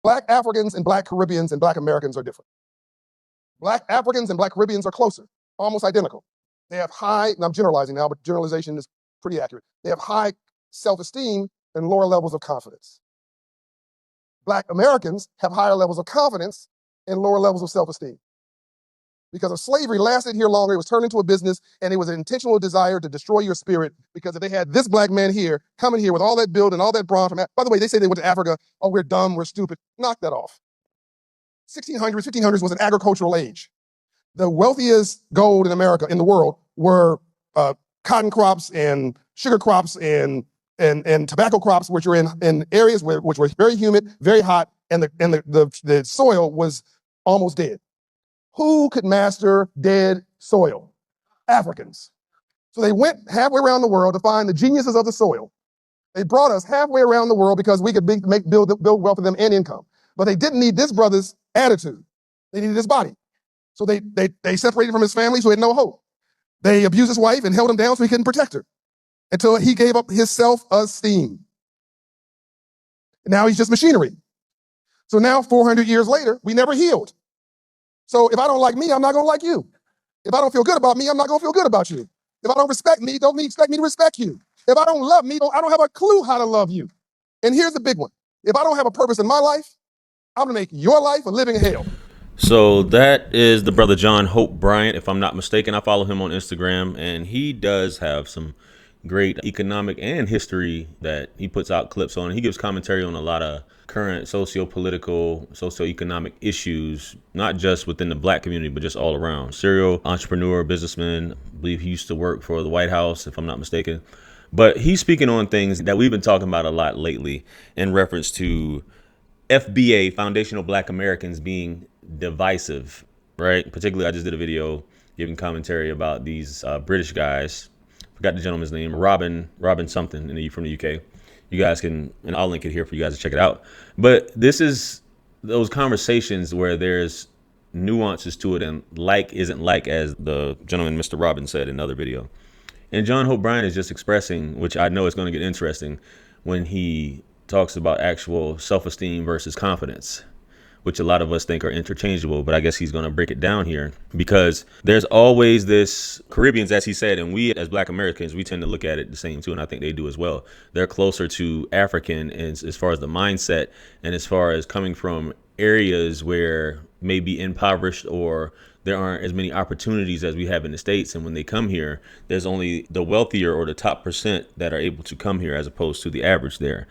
Black Africans and Black Caribbeans and Black Americans are different. Black Africans and Black Caribbeans are closer, almost identical. They have high, and I'm generalizing now, but generalization is pretty accurate. They have high self-esteem and lower levels of confidence. Black Americans have higher levels of confidence and lower levels of self-esteem. Because if slavery lasted here longer, it was turned into a business, and it was an intentional desire to destroy your spirit. Because if they had this black man here, coming here with all that build and all that brawn from, by the way, they say they went to Africa, oh, we're dumb, we're stupid. Knock that off. 1600s, 1500s was an agricultural age. The wealthiest gold in America, in the world, were cotton crops and sugar crops and tobacco crops, which are in areas which were very humid, very hot, and the soil was almost dead. Who could master dead soil? Africans. So they went halfway around the world to find the geniuses of the soil. They brought us halfway around the world because we could build wealth for them and income. But they didn't need this brother's attitude. They needed his body. So they separated from his family, so he had no hope. They abused his wife and held him down so he couldn't protect her until he gave up his self-esteem. Now he's just machinery. So now 400 years later, we never healed. So if I don't like me, I'm not going to like you. If I don't feel good about me, I'm not going to feel good about you. If I don't respect me, don't expect me to respect you. If I don't love me, I don't have a clue how to love you. And here's the big one. If I don't have a purpose in my life, I'm going to make your life a living hell. So that is the brother John Hope Bryant, if I'm not mistaken. I follow him on Instagram, and he does have some great economic and history that he puts out clips on. He gives commentary on a lot of current socio-political, socio-economic issues, not just within the black community, but just all around. Serial entrepreneur, businessman. I believe he used to work for the White House, if I'm not mistaken. But he's speaking on things that we've been talking about a lot lately in reference to FBA, Foundational Black Americans, being divisive, right? Particularly, I just did a video giving commentary about these British guys. Forgot the gentleman's name, Robin something, from the UK. You guys can, and I'll link it here for you guys to check it out. But this is those conversations where there's nuances to it, and like isn't like, as the gentleman, Mr. Robin, said in another video. And John Hope Bryant is just expressing, which I know is going to get interesting, when he talks about actual self-esteem versus confidence, which a lot of us think are interchangeable, but I guess he's going to break it down here, because there's always this Caribbeans, as he said, and we as Black Americans, we tend to look at it the same too, and I think they do as well. They're closer to African as far as the mindset, and as far as coming from areas where maybe impoverished, or there aren't as many opportunities as we have in the States. And when they come here, there's only the wealthier or the top % that are able to come here, as opposed to the average there.